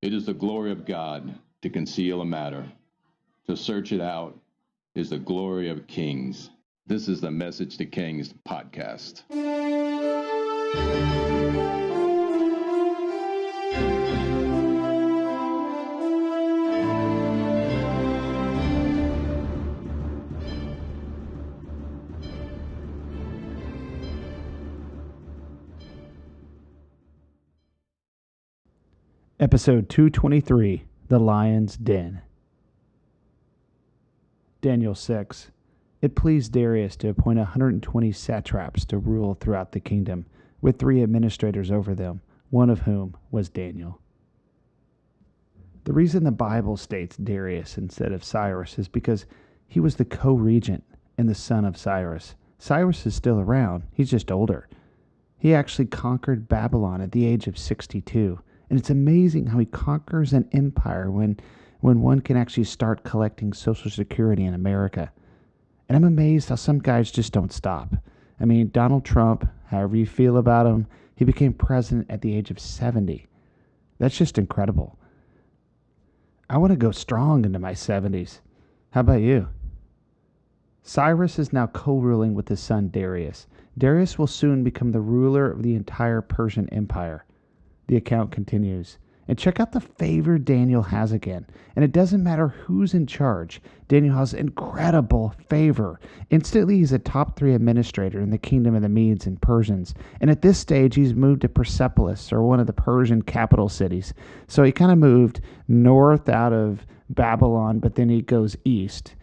It is the glory of God to conceal a matter. To search it out is the glory of kings. This is the Message to Kings podcast. Episode 223, The Lion's Den. Daniel 6. It pleased Darius to appoint 120 satraps to rule throughout the kingdom, with 3 administrators over them, one of whom was Daniel. The reason the Bible states Darius instead of Cyrus is because he was the co-regent and the son of Cyrus. Cyrus is still around, he's just older. He actually conquered Babylon at the age of 62. And it's amazing how he conquers an empire when one can actually start collecting Social Security in America. And I'm amazed how some guys just don't stop. I mean, Donald Trump, however you feel about him, he became president at the age of 70. That's just incredible. I want to go strong into my 70s. How about you? Cyrus is now co-ruling with his son Darius. Darius will soon become the ruler of the entire Persian Empire. The account continues. And check out the favor Daniel has again. And it doesn't matter who's in charge. Daniel has incredible favor. Instantly, he's a top 3 administrator in the kingdom of the Medes and Persians. And at this stage, he's moved to Persepolis, or one of the Persian capital cities. So he kind of moved north out of Babylon, but then he goes east.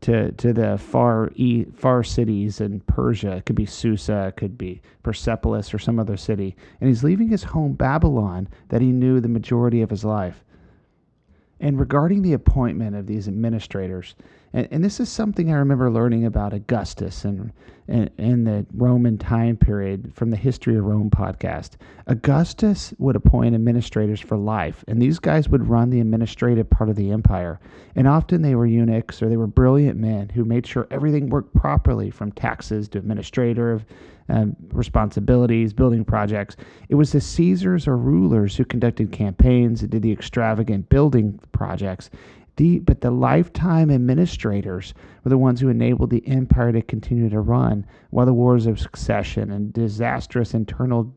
To the far cities in Persia. It could be Susa, it could be Persepolis or some other city. And he's leaving his home Babylon that he knew the majority of his life. And regarding the appointment of these administrators, and this is something I remember learning about Augustus and in the Roman time period from the History of Rome podcast. Augustus would appoint administrators for life, and these guys would run the administrative part of the empire. And often they were eunuchs, or they were brilliant men who made sure everything worked properly, from taxes to administrative responsibilities, building projects. It was the Caesars or rulers who conducted campaigns and did the extravagant building projects. But the lifetime administrators were the ones who enabled the empire to continue to run while the wars of succession and disastrous internal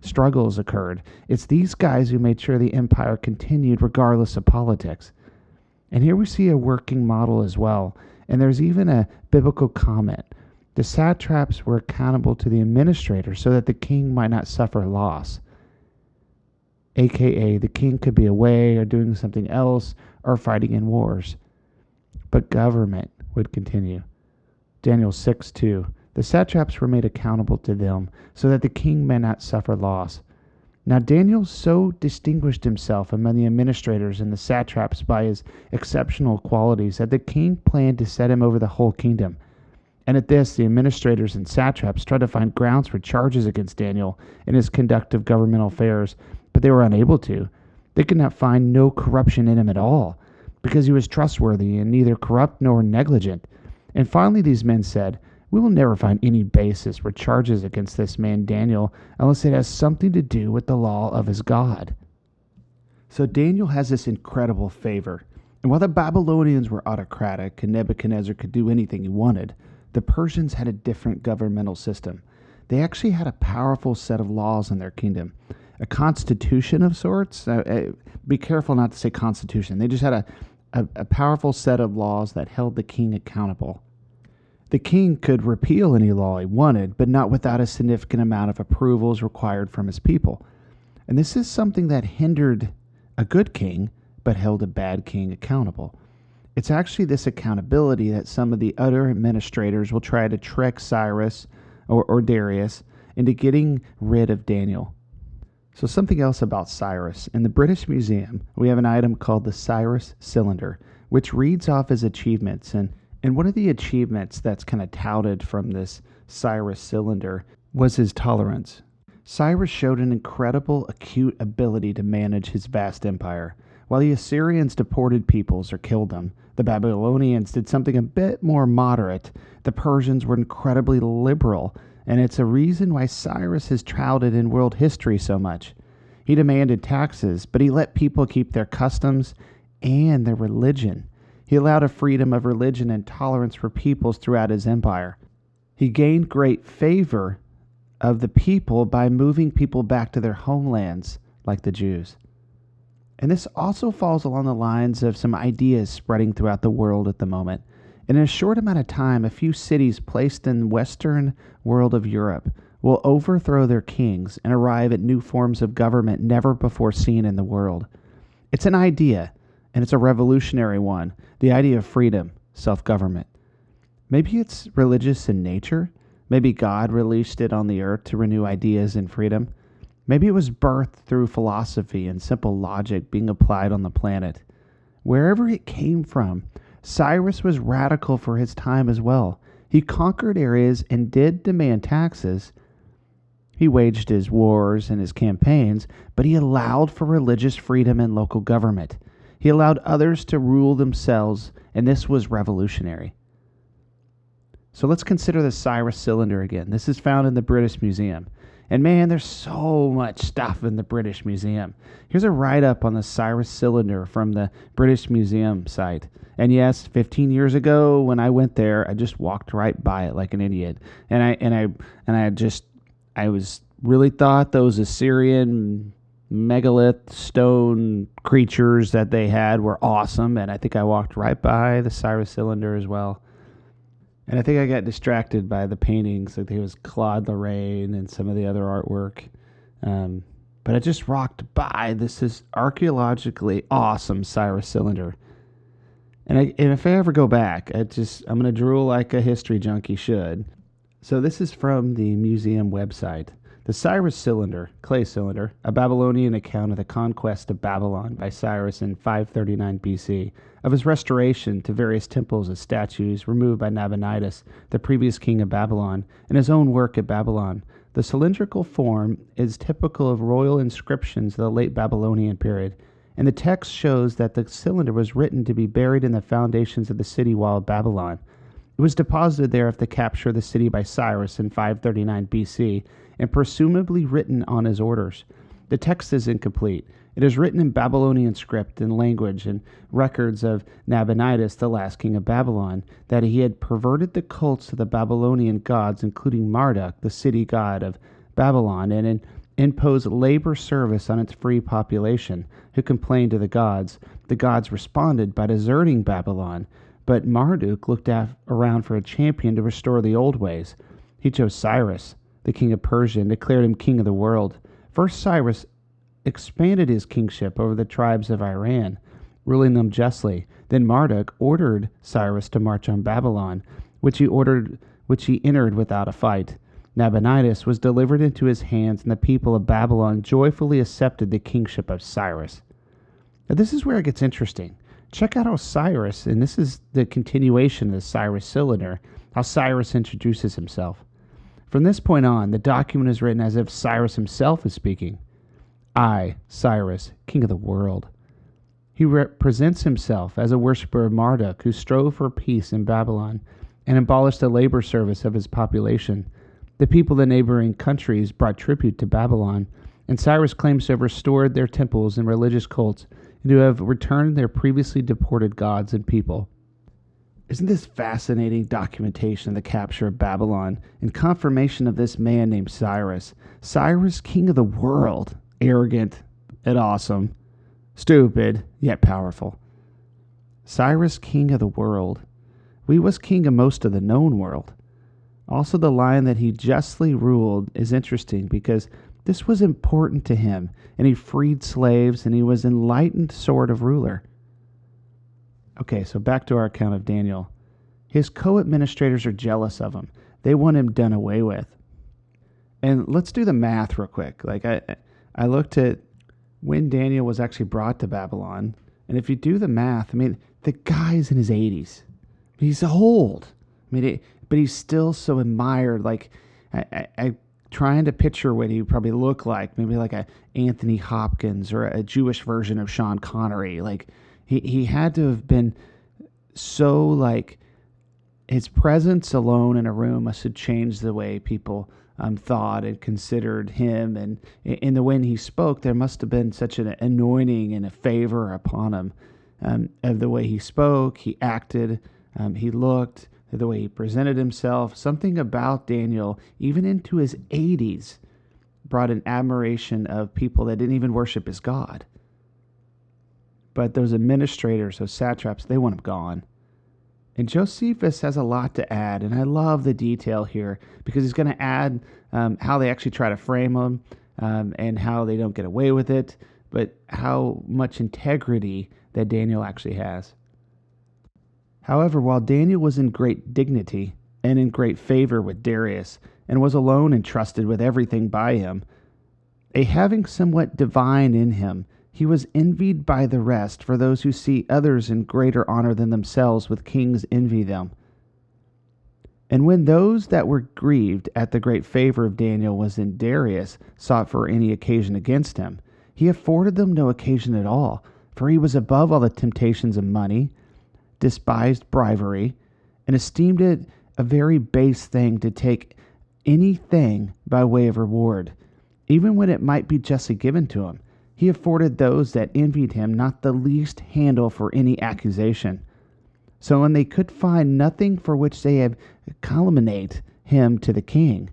struggles occurred. It's these guys who made sure the empire continued regardless of politics. And here we see a working model as well. And there's even a biblical comment. The satraps were accountable to the administrators so that the king might not suffer loss. AKA, the king could be away or doing something else or fighting in wars. But government would continue. Daniel 6:2. The satraps were made accountable to them so that the king may not suffer loss. Now Daniel so distinguished himself among the administrators and the satraps by his exceptional qualities that the king planned to set him over the whole kingdom. And at this, the administrators and satraps tried to find grounds for charges against Daniel in his conduct of governmental affairs, but they were unable to. They could not find no corruption in him at all, because he was trustworthy and neither corrupt nor negligent. And finally these men said, "We will never find any basis for charges against this man Daniel unless it has something to do with the law of his God." So Daniel has this incredible favor. And while the Babylonians were autocratic and Nebuchadnezzar could do anything he wanted, the Persians had a different governmental system. They actually had a powerful set of laws in their kingdom. A constitution of sorts. Be careful not to say constitution. They just had a powerful set of laws that held the king accountable. The king could repeal any law he wanted, but not without a significant amount of approvals required from his people. And this is something that hindered a good king, but held a bad king accountable. It's actually this accountability that some of the other administrators will try to trick Cyrus or Darius into getting rid of Daniel. So something else about Cyrus. In the British Museum, we have an item called the Cyrus Cylinder, which reads off his achievements. And one of the achievements that's kind of touted from this Cyrus Cylinder was his tolerance. Cyrus showed an incredible acute ability to manage his vast empire. While the Assyrians deported peoples or killed them, the Babylonians did something a bit more moderate. The Persians were incredibly liberal, and it's a reason why Cyrus is touted in world history so much. He demanded taxes, but he let people keep their customs and their religion. He allowed a freedom of religion and tolerance for peoples throughout his empire. He gained great favor of the people by moving people back to their homelands, like the Jews. And this also falls along the lines of some ideas spreading throughout the world at the moment. In a short amount of time, a few cities placed in the western world of Europe will overthrow their kings and arrive at new forms of government never before seen in the world. It's an idea, and it's a revolutionary one, the idea of freedom, self-government. Maybe it's religious in nature. Maybe God released it on the earth to renew ideas and freedom. Maybe it was birthed through philosophy and simple logic being applied on the planet. Wherever it came from, Cyrus was radical for his time as well. He conquered areas and did demand taxes. He waged his wars and his campaigns, but he allowed for religious freedom and local government. He allowed others to rule themselves, and this was revolutionary. So let's consider the Cyrus cylinder again. This is found in the British Museum. And man, there's so much stuff in the British Museum. Here's a write-up on the Cyrus cylinder from the British Museum site. And yes, 15 years ago when I went there, I just walked right by it like an idiot. And I was really thought those Assyrian megalith stone creatures that they had were awesome. And I think I walked right by the Cyrus cylinder as well. And I think I got distracted by the paintings. I think it was Claude Lorraine and some of the other artwork. But I just rocked by. This is archaeologically awesome Cyrus cylinder. And if I ever go back, I'm going to drool like a history junkie should. So this is from the museum website. The Cyrus cylinder, clay cylinder, a Babylonian account of the conquest of Babylon by Cyrus in 539 BC, of his restoration to various temples as statues removed by Nabonidus, the previous king of Babylon, and his own work at Babylon. The cylindrical form is typical of royal inscriptions of the late Babylonian period, and the text shows that the cylinder was written to be buried in the foundations of the city wall of Babylon. It was deposited there after the capture of the city by Cyrus in 539 BC, and presumably written on his orders. The text is incomplete. It is written in Babylonian script and language and records of Nabonidus, the last king of Babylon, that he had perverted the cults of the Babylonian gods, including Marduk, the city god of Babylon, and imposed labor service on its free population, who complained to the gods. The gods responded by deserting Babylon, but Marduk looked around for a champion to restore the old ways. He chose Cyrus, the king of Persia, and declared him king of the world. First, Cyrus expanded his kingship over the tribes of Iran, ruling them justly. Then Marduk ordered Cyrus to march on Babylon, which he entered without a fight. Nabonidus was delivered into his hands, and the people of Babylon joyfully accepted the kingship of Cyrus. Now, this is where it gets interesting. Check out how Cyrus, and this is the continuation of the Cyrus cylinder, how Cyrus introduces himself. From this point on, the document is written as if Cyrus himself is speaking. I, Cyrus, king of the world. He represents himself as a worshiper of Marduk who strove for peace in Babylon and abolished the labor service of his population. The people of the neighboring countries brought tribute to Babylon, and Cyrus claims to have restored their temples and religious cults and to have returned their previously deported gods and people. Isn't this fascinating documentation of the capture of Babylon and confirmation of this man named Cyrus? Cyrus, king of the world, arrogant and awesome, stupid yet powerful. Cyrus, king of the world. We was king of most of the known world. Also, the line that he justly ruled is interesting because this was important to him, and he freed slaves, and he was an enlightened sort of ruler. Okay, so back to our account of Daniel. His co-administrators are jealous of him. They want him done away with. And let's do the math real quick. Like I looked at when Daniel was actually brought to Babylon, and if you do the math, I mean, the guy's in his 80s. He's old. I mean, but he's still so admired. Like I trying to picture what he probably looked like, maybe like a Anthony Hopkins or a Jewish version of Sean Connery. Like he had to have been so, like, his presence alone in a room must have changed the way people thought and considered him. And in the way he spoke, there must have been such an anointing and a favor upon him. Of the way he spoke, he acted, he looked, the way he presented himself. Something about Daniel, even into his 80s, brought an admiration of people that didn't even worship his God. But those administrators, those satraps, they want him gone. And Josephus has a lot to add, and I love the detail here because he's going to add how they actually try to frame him and how they don't get away with it, but how much integrity that Daniel actually has. However, while Daniel was in great dignity and in great favor with Darius, and was alone and trusted with everything by him, having somewhat divine in him, he was envied by the rest, for those who see others in greater honor than themselves with kings envy them. And when those that were grieved at the great favor of Daniel was in Darius sought for any occasion against him, he afforded them no occasion at all, for he was above all the temptations of money, despised bribery, and esteemed it a very base thing to take anything by way of reward, even when it might be justly given to him. He afforded those that envied him not the least handle for any accusation. So when they could find nothing for which they had calumniate him to the king,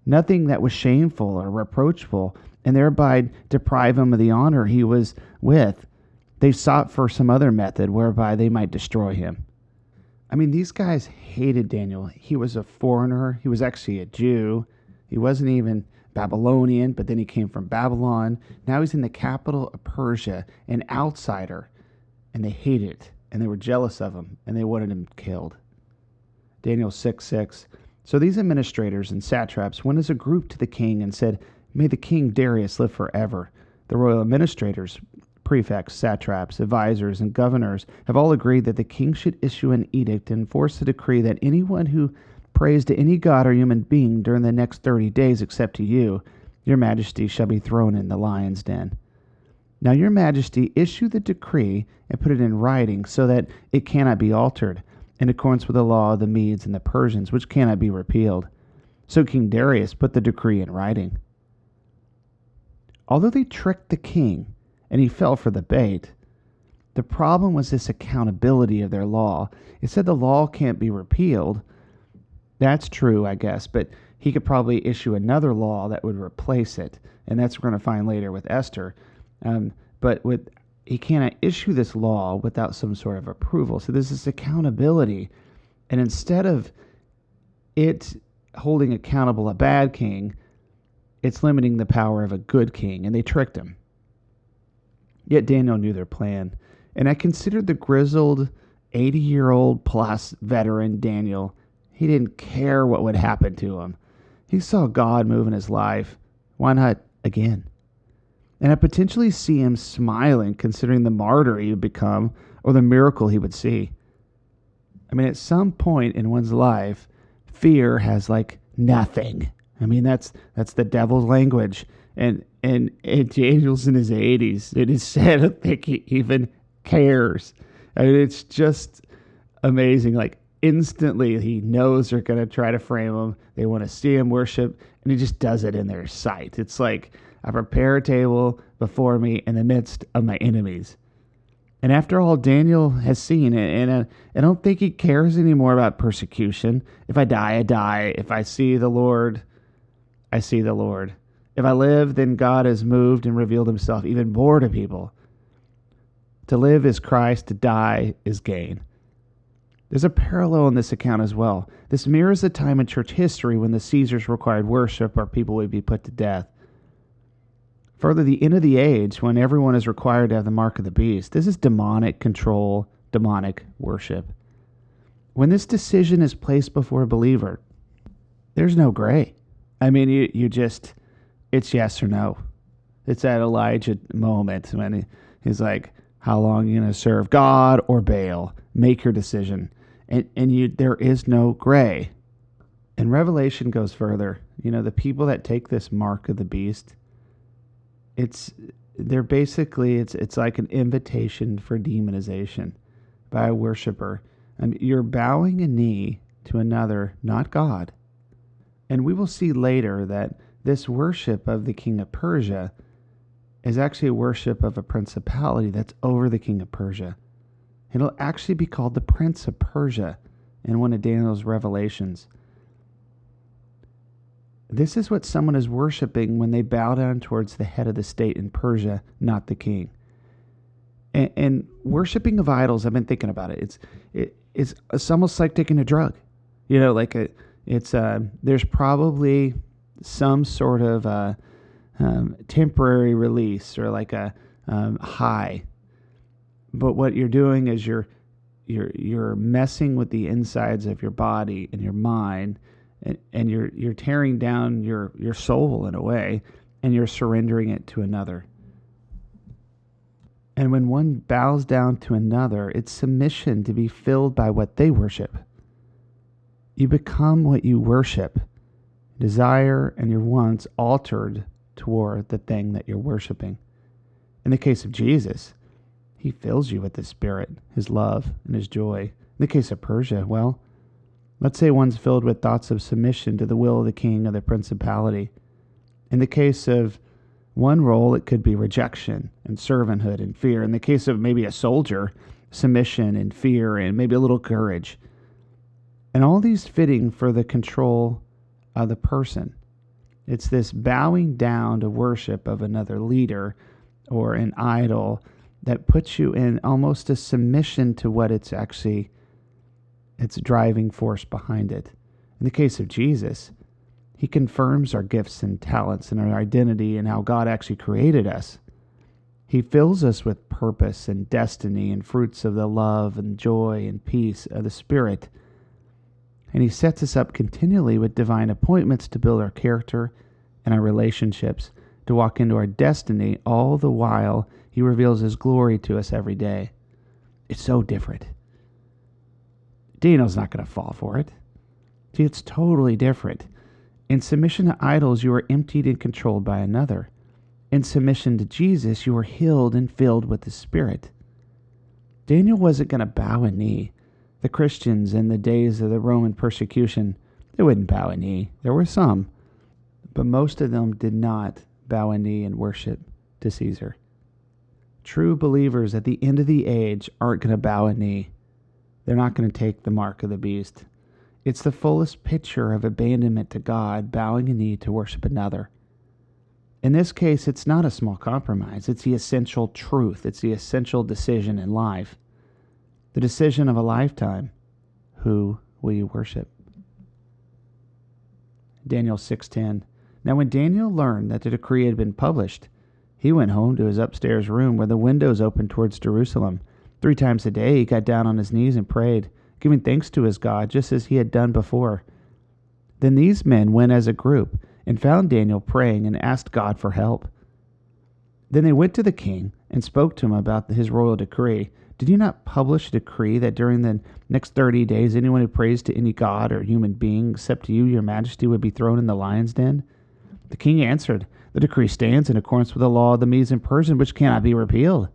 nothing that was shameful or reproachful, and thereby deprive him of the honor he was with, they sought for some other method whereby they might destroy him. I mean, these guys hated Daniel. He was a foreigner. He was actually a Jew. He wasn't even Babylonian, but then he came from Babylon. Now he's in the capital of Persia, an outsider, and they hated it, and they were jealous of him, and they wanted him killed. Daniel 6:6. So these administrators and satraps went as a group to the king and said, "May the King Darius live forever." The royal administrators, prefects, satraps, advisors, and governors have all agreed that the king should issue an edict and enforce a decree that anyone who prays to any god or human being during the next 30 days except to you, your majesty, shall be thrown in the lion's den. Now your majesty, issue the decree and put it in writing so that it cannot be altered, in accordance with the law of the Medes and the Persians, which cannot be repealed. So King Darius put the decree in writing. Although they tricked the king, and he fell for the bait, the problem was this accountability of their law. It said the law can't be repealed. That's true, I guess, but he could probably issue another law that would replace it, and that's what we're going to find later with Esther. He cannot issue this law without some sort of approval. So there's this accountability, and instead of it holding accountable a bad king, it's limiting the power of a good king, and they tricked him. Yet Daniel knew their plan, and I considered the grizzled 80-year-old plus veteran Daniel. He didn't care what would happen to him. He saw God move in his life. Why not again? And I potentially see him smiling, considering the martyr he would become or the miracle he would see. I mean, at some point in one's life, fear has like nothing. I mean, that's the devil's language. And Daniel's in his 80s. It is said, I don't think he even cares. I mean, it's just amazing. Like, instantly, he knows they're going to try to frame him. They want to see him worship, and he just does it in their sight. It's like, I prepare a table before me in the midst of my enemies. And after all, Daniel has seen it, and I don't think he cares anymore about persecution. If I die, I die. If I see the Lord, I see the Lord. If I live, then God has moved and revealed himself even more to people. To live is Christ, to die is gain. There's a parallel in this account as well. This mirrors the time in church history when the Caesars required worship or people would be put to death. Further, the end of the age when everyone is required to have the mark of the beast. This is demonic control, demonic worship. When this decision is placed before a believer, there's no gray. I mean, you just, it's yes or no. It's that Elijah moment when he's like, how long are you going to serve God or Baal? Make your decision. And there is no gray. And Revelation goes further. You know, the people that take this mark of the beast, it's like an invitation for demonization by a worshiper. You're bowing a knee to another, not God. And we will see later that this worship of the king of Persia is actually a worship of a principality that's over the king of Persia. It'll actually be called the Prince of Persia in one of Daniel's revelations. This is what someone is worshiping when they bow down towards the head of the state in Persia, not the king. And worshiping of idols, I've been thinking about it. It's almost like taking a drug. There's probably some sort of temporary release or like a high. But what you're doing is you're messing with the insides of your body and your mind, and you're tearing down your soul in a way, and you're surrendering it to another. And when one bows down to another, it's submission to be filled by what they worship. You become what you worship. Desire and your wants altered toward the thing that you're worshiping. In the case of Jesus, he fills you with the Spirit, his love, and his joy. In the case of Persia, well, let's say one's filled with thoughts of submission to the will of the king or the principality. In the case of one role, it could be rejection and servanthood and fear. In the case of maybe a soldier, submission and fear and maybe a little courage. And all these fitting for the control of the person. It's this bowing down to worship of another leader or an idol that puts you in almost a submission to what it's driving force behind it. In the case of Jesus, he confirms our gifts and talents and our identity and how God actually created us. He fills us with purpose and destiny and fruits of the love and joy and peace of the Spirit. And he sets us up continually with divine appointments to build our character and our relationships, to walk into our destiny, all the while he reveals his glory to us every day. It's so different. Daniel's not going to fall for it. See, it's totally different. In submission to idols, you are emptied and controlled by another. In submission to Jesus, you are healed and filled with the Spirit. Daniel wasn't going to bow a knee. The Christians in the days of the Roman persecution, they wouldn't bow a knee. There were some, but most of them did not bow a knee and worship to Caesar. True believers at the end of the age aren't going to bow a knee. They're not going to take the mark of the beast. It's the fullest picture of abandonment to God, bowing a knee to worship another. In this case, it's not a small compromise. It's the essential truth. It's the essential decision in life. The decision of a lifetime. Who will you worship? Daniel 6:10. Now when Daniel learned that the decree had been published, he went home to his upstairs room where the windows opened towards Jerusalem. 3 times a day he got down on his knees and prayed, giving thanks to his God, just as he had done before. Then these men went as a group and found Daniel praying and asked God for help. Then they went to the king and spoke to him about his royal decree. Did you not publish a decree that during the next 30 days anyone who prays to any god or human being except to you, your majesty, would be thrown in the lion's den? The king answered, the decree stands in accordance with the law of the Medes and Persians, which cannot be repealed.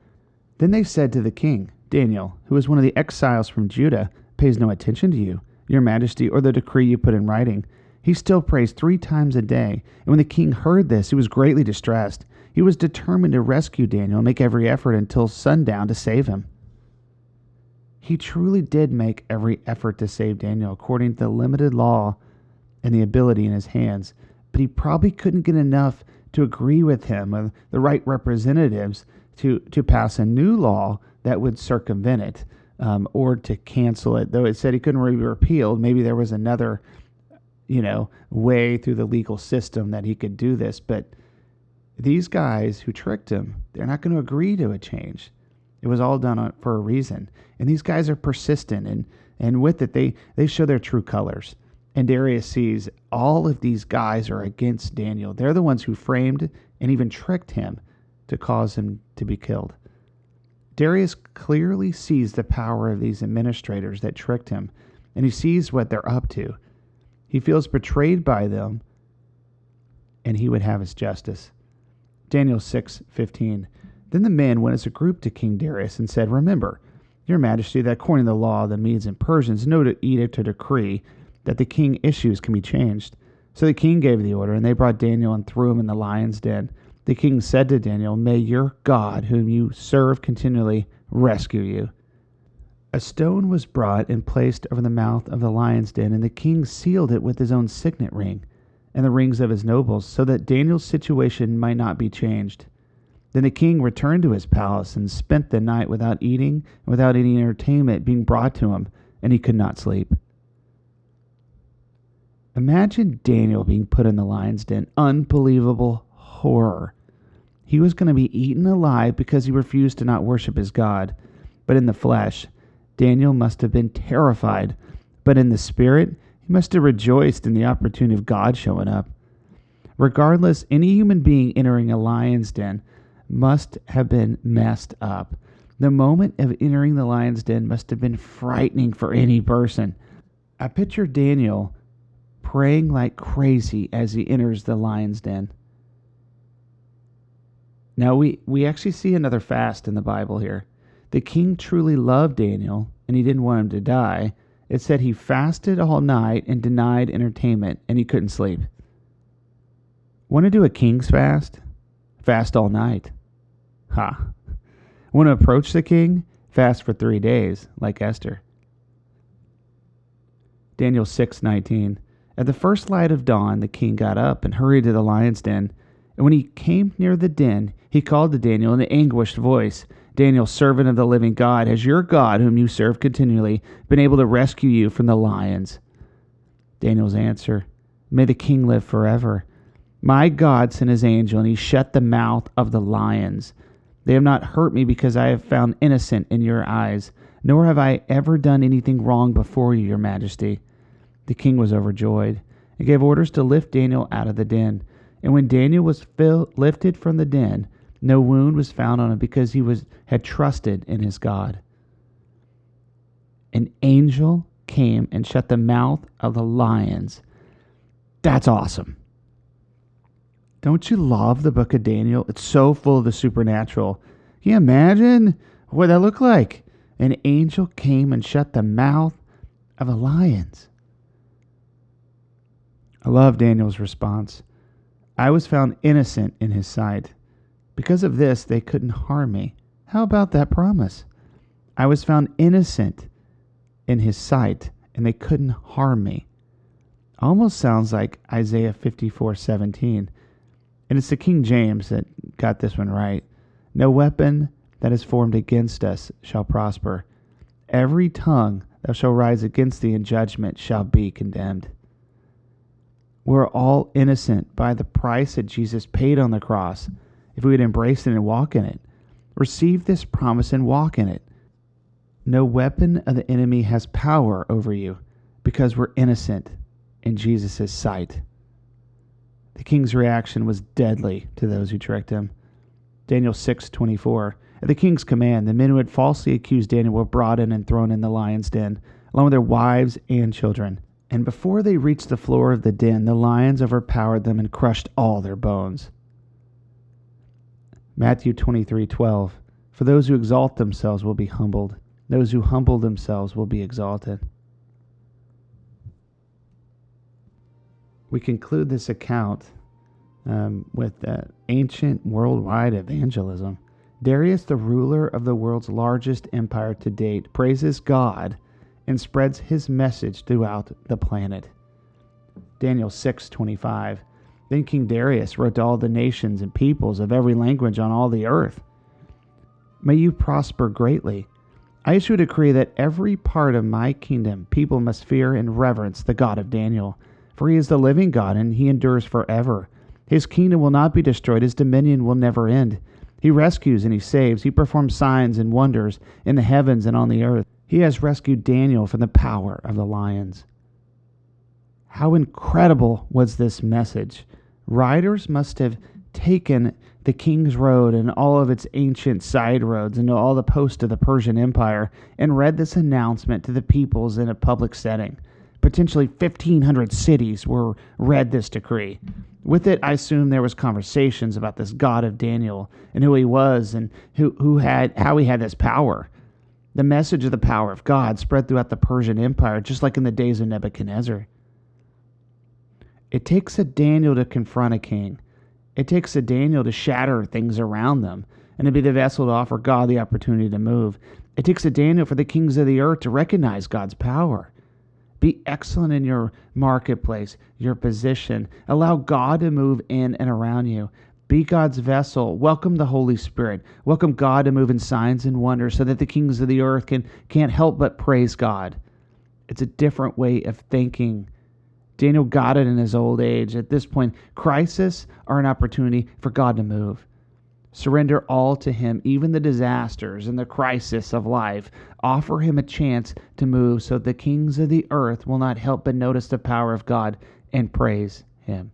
Then they said to the king, Daniel, who is one of the exiles from Judah, pays no attention to you, your majesty, or the decree you put in writing. He still prays 3 times a day. And when the king heard this, he was greatly distressed. He was determined to rescue Daniel and make every effort until sundown to save him. He truly did make every effort to save Daniel according to the limited law and the ability in his hands. But he probably couldn't get enough to agree with him, or the right representatives, to pass a new law that would circumvent it, or to cancel it. Though it said he couldn't really be repealed, maybe there was another, way through the legal system that he could do this. But these guys who tricked him, they're not going to agree to a change. It was all done for a reason. And these guys are persistent, and with it, they show their true colors. And Darius sees all of these guys are against Daniel. They're the ones who framed and even tricked him to cause him to be killed. Darius clearly sees the power of these administrators that tricked him, and he sees what they're up to. He feels betrayed by them, and he would have his justice. Daniel 6:15. Then the men went as a group to King Darius and said, Remember, your majesty, that according to the law of the Medes and Persians, no edict or decree that the king issues can be changed, So the king gave the order, and they brought Daniel and threw him in the lion's den. The king said to Daniel, "May your God, whom you serve continually, rescue you." A stone was brought and placed over the mouth of the lion's den, and the king sealed it with his own signet ring and the rings of his nobles, so that Daniel's situation might not be changed. Then the king returned to his palace and spent the night without eating and without any entertainment being brought to him, and he could not sleep. Imagine Daniel being put in the lion's den. Unbelievable horror. He was going to be eaten alive because he refused to not worship his God. But in the flesh, Daniel must have been terrified. But in the spirit, he must have rejoiced in the opportunity of God showing up. Regardless, any human being entering a lion's den must have been messed up. The moment of entering the lion's den must have been frightening for any person. I picture Daniel praying like crazy as he enters the lion's den. Now we actually see another fast in the Bible here. The king truly loved Daniel, and he didn't want him to die. It said he fasted all night and denied entertainment, and he couldn't sleep. Want to do a king's fast? Fast all night. Ha. Want to approach the king? Fast for 3 days, like Esther. Daniel 6:19. At the first light of dawn, the king got up and hurried to the lion's den. And when he came near the den, he called to Daniel in an anguished voice, "Daniel, servant of the living God, has your God, whom you serve continually, been able to rescue you from the lions?" Daniel's answer, "May the king live forever. My God sent his angel, and he shut the mouth of the lions. They have not hurt me because I have found innocent in your eyes, nor have I ever done anything wrong before you, your majesty." The king was overjoyed and gave orders to lift Daniel out of the den. And when Daniel was lifted from the den, no wound was found on him because he had trusted in his God. An angel came and shut the mouth of the lions. That's awesome. Don't you love the book of Daniel? It's so full of the supernatural. Can you imagine what that looked like? An angel came and shut the mouth of the lions. I love Daniel's response. "I was found innocent in his sight. Because of this, they couldn't harm me." How about that promise? I was found innocent in his sight, and they couldn't harm me. Almost sounds like Isaiah 54:17. And it's the King James that got this one right. "No weapon that is formed against us shall prosper. Every tongue that shall rise against thee in judgment shall be condemned." We're all innocent by the price that Jesus paid on the cross. If we would embrace it and walk in it, receive this promise and walk in it. No weapon of the enemy has power over you because we're innocent in Jesus' sight. The king's reaction was deadly to those who tricked him. Daniel 6:24. At the king's command, the men who had falsely accused Daniel were brought in and thrown in the lion's den, along with their wives and children. And before they reached the floor of the den, the lions overpowered them and crushed all their bones. Matthew 23:12. For those who exalt themselves will be humbled. Those who humble themselves will be exalted. We conclude this account with ancient worldwide evangelism. Darius, the ruler of the world's largest empire to date, praises God and spreads his message throughout the planet. Daniel 6:25. Then King Darius wrote to all the nations and peoples of every language on all the earth, "May you prosper greatly. I issue a decree that every part of my kingdom people must fear and reverence the God of Daniel, for he is the living God and he endures forever. His kingdom will not be destroyed. His dominion will never end. He rescues and he saves. He performs signs and wonders in the heavens and on the earth. He has rescued Daniel from the power of the lions." How incredible was this message? Riders must have taken the King's Road and all of its ancient side roads and all the posts of the Persian Empire and read this announcement to the peoples in a public setting. Potentially 1,500 cities were read this decree. With it, I assume there was conversations about this God of Daniel and who he was and how he had this power. The message of the power of God spread throughout the Persian Empire, just like in the days of Nebuchadnezzar. It takes a Daniel to confront a king. It takes a Daniel to shatter things around them and to be the vessel to offer God the opportunity to move. It takes a Daniel for the kings of the earth to recognize God's power. Be excellent in your marketplace, your position. Allow God to move in and around you. Be God's vessel. Welcome the Holy Spirit. Welcome God to move in signs and wonders so that the kings of the earth can't help but praise God. It's a different way of thinking. Daniel got it in his old age. At this point, crises are an opportunity for God to move. Surrender all to Him, even the disasters and the crisis of life. Offer Him a chance to move so the kings of the earth will not help but notice the power of God and praise Him.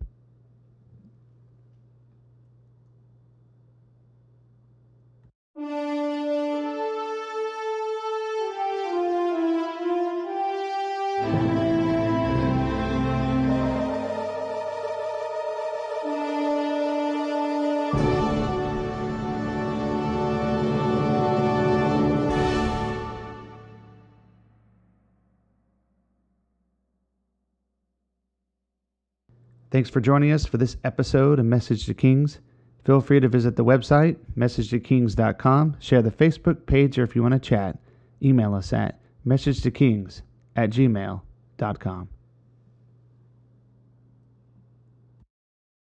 Thanks for joining us for this episode of Message to Kings. Feel free to visit the website, messagetokings.com, share the Facebook page, or if you want to chat, email us at messagetokings@gmail.com.